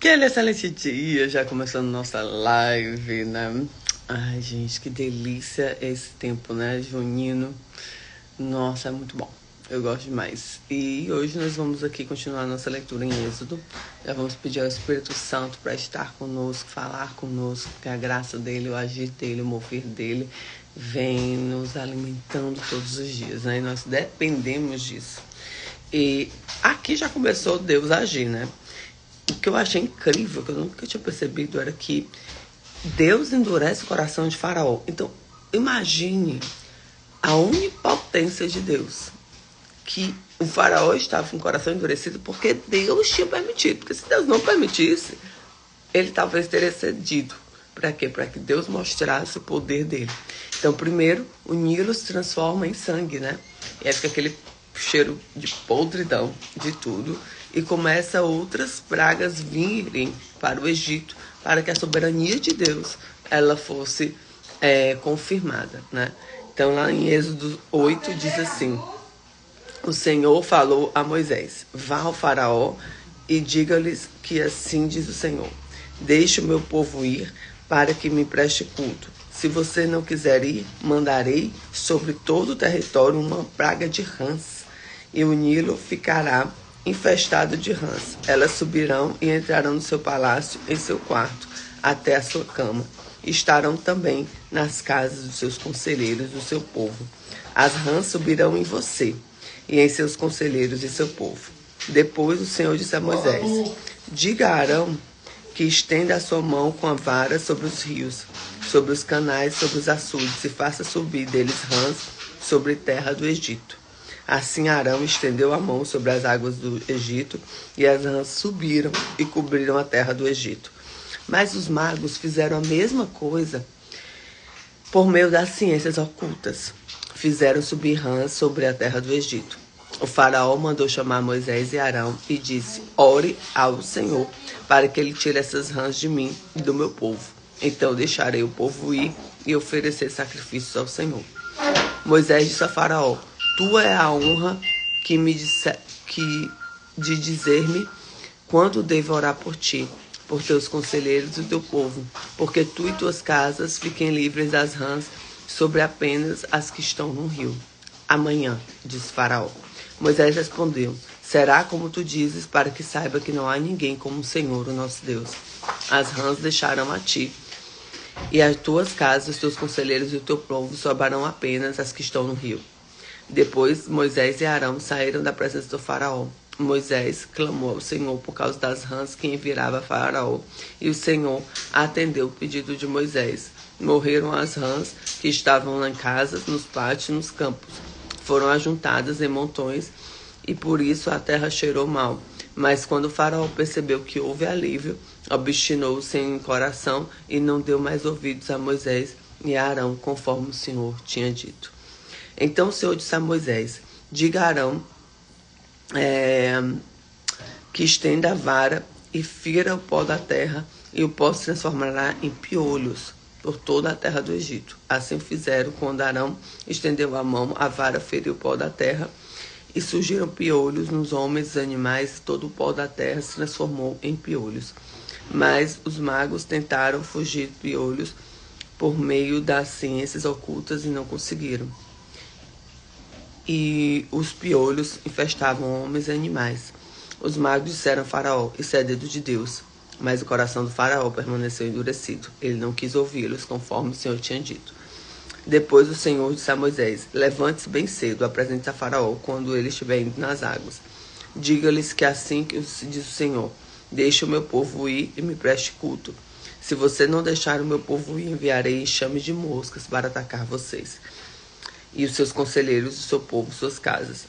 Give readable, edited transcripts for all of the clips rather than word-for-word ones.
Aquele excelente dia, já começando nossa live, né? Ai, gente, que delícia esse tempo, né? Junino. Nossa, é muito bom. Eu gosto demais. E hoje nós vamos aqui continuar nossa leitura em Êxodo. Já vamos pedir ao Espírito Santo para estar conosco, falar conosco, que a graça dele, o agir dele, o mover dele vem nos alimentando todos os dias, né? E nós dependemos disso. E aqui já começou Deus a agir, né? O que eu achei incrível, que eu nunca tinha percebido, era que Deus endurece o coração de Faraó. Então, imagine a onipotência de Deus. Que o Faraó estava com o coração endurecido porque Deus tinha permitido. Porque se Deus não permitisse, ele talvez teria cedido. Para quê? Para que Deus mostrasse o poder dele. Então, primeiro, o Nilo se transforma em sangue, né? E aí fica aquele cheiro de podridão de tudo. E começa outras pragas virem para o Egito, para que a soberania de Deus ela fosse confirmada, né? Então, lá em Êxodo 8, diz assim: o Senhor falou a Moisés: vá ao faraó e diga-lhes que assim diz o Senhor: deixe o meu povo ir para que me preste culto. Se você não quiser ir, mandarei sobre todo o território uma praga de rãs, e o Nilo ficará infestado de rãs. Elas subirão e entrarão no seu palácio, em seu quarto, até a sua cama. Estarão também nas casas dos seus conselheiros, do seu povo. As rãs subirão em você e em seus conselheiros e seu povo. Depois o Senhor disse a Moisés: diga a Arão que estenda a sua mão com a vara sobre os rios, sobre os canais, sobre os açudes, e faça subir deles rãs sobre a terra do Egito. Assim Arão estendeu a mão sobre as águas do Egito, e as rãs subiram e cobriram a terra do Egito. Mas os magos fizeram a mesma coisa por meio das ciências ocultas. Fizeram subir rãs sobre a terra do Egito. O faraó mandou chamar Moisés e Arão e disse: ore ao Senhor para que ele tire essas rãs de mim e do meu povo. Então deixarei o povo ir e oferecer sacrifícios ao Senhor. Moisés disse a Faraó: tua é a honra de dizer-me quando devo orar por ti, por teus conselheiros e teu povo, porque tu e tuas casas fiquem livres das rãs sobre apenas as que estão no rio. Amanhã, disse Faraó. Moisés respondeu: será como tu dizes, para que saiba que não há ninguém como o Senhor, o nosso Deus. As rãs deixarão a ti, e as tuas casas, os teus conselheiros e o teu povo sobrarão apenas as que estão no rio. Depois Moisés e Arão saíram da presença do Faraó. Moisés clamou ao Senhor por causa das rãs que enviava a Faraó, e o Senhor atendeu o pedido de Moisés. Morreram as rãs que estavam em casas, nos pátios e nos campos. Foram ajuntadas em montões, e por isso a terra cheirou mal. Mas quando o Faraó percebeu que houve alívio, obstinou-se em coração e não deu mais ouvidos a Moisés e a Arão, conforme o Senhor tinha dito. Então o Senhor disse a Moisés: diga a Arão que estenda a vara e fira o pó da terra, e o pó se transformará em piolhos por toda a terra do Egito. Assim fizeram. Quando Arão estendeu a mão, a vara feriu o pó da terra, e surgiram piolhos nos homens, os animais, e todo o pó da terra se transformou em piolhos. Mas os magos tentaram fugir de piolhos por meio das ciências ocultas e não conseguiram. E os piolhos infestavam homens e animais. Os magos disseram a Faraó: isso é dedo de Deus. Mas o coração do Faraó permaneceu endurecido. Ele não quis ouvi-los, conforme o Senhor tinha dito. Depois o Senhor disse a Moisés: levante-se bem cedo, apresente-se a Faraó quando ele estiver indo nas águas. Diga-lhes que assim que diz o Senhor: deixe o meu povo ir e me preste culto. Se você não deixar o meu povo ir, enviarei enxames de moscas para atacar vocês e os seus conselheiros, o seu povo, suas casas.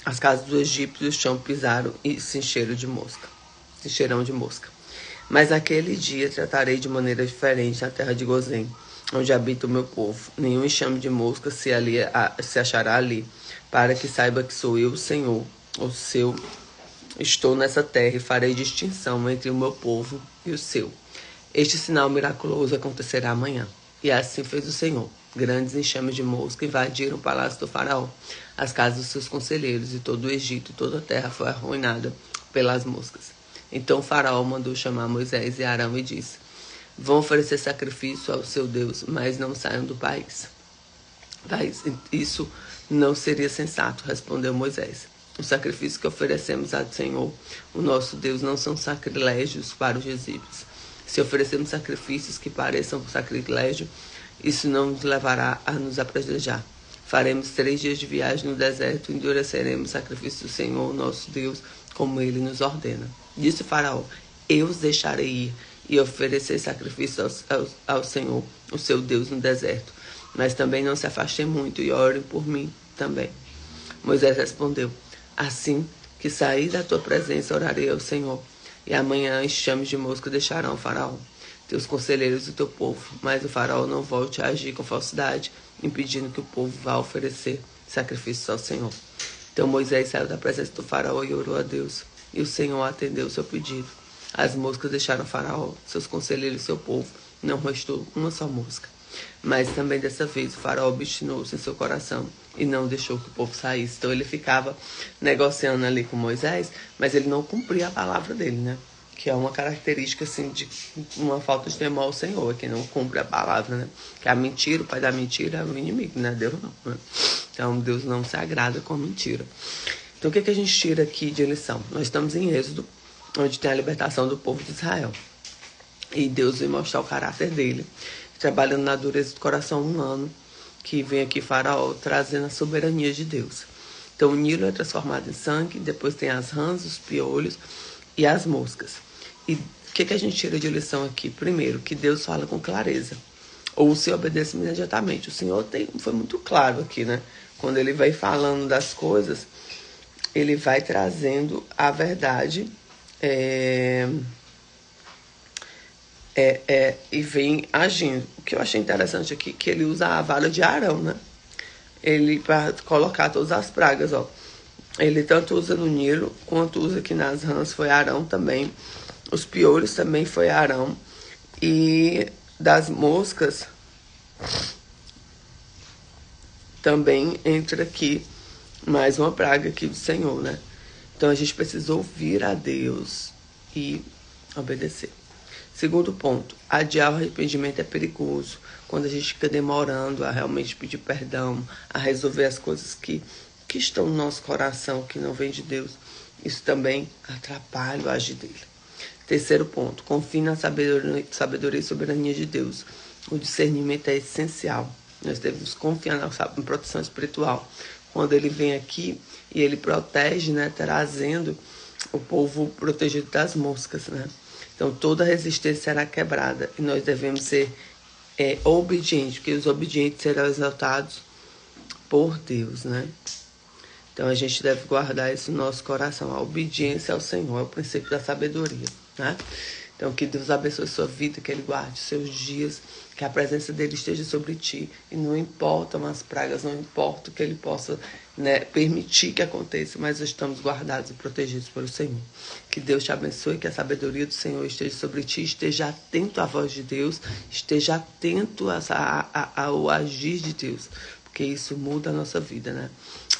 As casas dos egípcios, o chão pisaram e se encherão de mosca. Mas naquele dia tratarei de maneira diferente na terra de Gozém, onde habita o meu povo. Nenhum enxame de mosca se achará ali, para que saiba que sou eu, o Senhor, o seu. Estou nessa terra e farei distinção entre o meu povo e o seu. Este sinal miraculoso acontecerá amanhã. E assim fez o Senhor. Grandes enxames de mosca invadiram o palácio do Faraó, as casas dos seus conselheiros, e todo o Egito e toda a terra foi arruinada pelas moscas. Então Faraó mandou chamar Moisés e Arão e disse: vão oferecer sacrifício ao seu Deus, mas não saiam do país. Isso não seria sensato, respondeu Moisés. Os sacrifícios que oferecemos ao Senhor, o nosso Deus, não são sacrilégios para os egípcios. Se oferecemos sacrifícios que pareçam sacrilégio, isso não nos levará a nos apedrejar. Faremos 3 dias de viagem no deserto e endureceremos o sacrifício do Senhor, nosso Deus, como ele nos ordena. Disse Faraó: eu os deixarei ir e oferecer sacrifício ao Senhor, o seu Deus, no deserto. Mas também não se afastem muito e orem por mim também. Moisés respondeu: assim que sair da tua presença, orarei ao Senhor. E amanhã enxames de mosca deixarão o Faraó, teus conselheiros e teu povo. Mas o Faraó não volte a agir com falsidade, impedindo que o povo vá oferecer sacrifícios ao Senhor. Então Moisés saiu da presença do Faraó e orou a Deus. E o Senhor atendeu o seu pedido. As moscas deixaram o Faraó, seus conselheiros e seu povo. Não restou uma só mosca. Mas também dessa vez o Faraó obstinou-se em seu coração e não deixou que o povo saísse. Então ele ficava negociando ali com Moisés, mas ele não cumpria a palavra dele, né? Que é uma característica, assim, de uma falta de temor ao Senhor, que não cumpre a palavra, né? Que a mentira, o pai da mentira é o inimigo, né? Deus não, né? Então Deus não se agrada com a mentira. Então o que a gente tira aqui de lição? Nós estamos em Êxodo, onde tem a libertação do povo de Israel. E Deus vem mostrar o caráter dele, trabalhando na dureza do coração humano, que vem aqui Faraó trazendo a soberania de Deus. Então o Nilo é transformado em sangue, depois tem as rãs, os piolhos e as moscas. E o que a gente tira de lição aqui? Primeiro, que Deus fala com clareza, ou se obedece imediatamente. O Senhor foi muito claro aqui, né? Quando ele vai falando das coisas, ele vai trazendo a verdade e vem agindo. O que eu achei interessante aqui, que ele usa a vara de Arão, né? Ele, para colocar todas as pragas, ó. Ele tanto usa no Nilo, quanto usa aqui nas rãs, foi Arão também. Os piolhos também foi Arão. E das moscas, também entra aqui mais uma praga aqui do Senhor, né? Então a gente precisa ouvir a Deus e obedecer. Segundo ponto, adiar o arrependimento é perigoso. Quando a gente fica demorando a realmente pedir perdão, a resolver as coisas que estão no nosso coração, que não vem de Deus, isso também atrapalha o agir dele. Terceiro ponto, confie na sabedoria e soberania de Deus. O discernimento é essencial. Nós devemos confiar na proteção espiritual. Quando ele vem aqui e ele protege, né, trazendo o povo protegido das moscas, né? Então toda resistência será quebrada e nós devemos ser obedientes, porque os obedientes serão exaltados por Deus, né? Então a gente deve guardar isso no nosso coração. A obediência ao Senhor é o princípio da sabedoria, né? Então que Deus abençoe a sua vida, que Ele guarde os seus dias, que a presença dEle esteja sobre ti. E não importam as pragas, não importa o que Ele possa, né, permitir que aconteça, mas estamos guardados e protegidos pelo Senhor. Que Deus te abençoe, que a sabedoria do Senhor esteja sobre ti, esteja atento à voz de Deus, esteja atento ao agir de Deus, porque isso muda a nossa vida, né?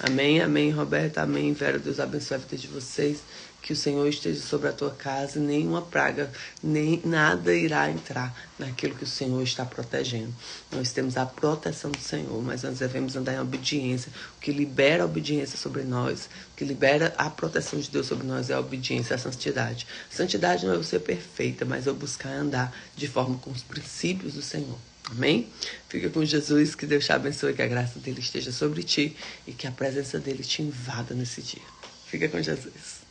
Amém, amém, Roberta, amém, Vera, Deus abençoe a vida de vocês. Que o Senhor esteja sobre a tua casa, nenhuma praga, nem nada irá entrar naquilo que o Senhor está protegendo. Nós temos a proteção do Senhor, mas nós devemos andar em obediência. O que libera a obediência sobre nós, o que libera a proteção de Deus sobre nós é a obediência, a santidade. Santidade não é eu ser perfeita, mas eu buscar andar de forma com os princípios do Senhor. Amém? Fica com Jesus, que Deus te abençoe, que a graça dele esteja sobre ti e que a presença dele te invada nesse dia. Fica com Jesus.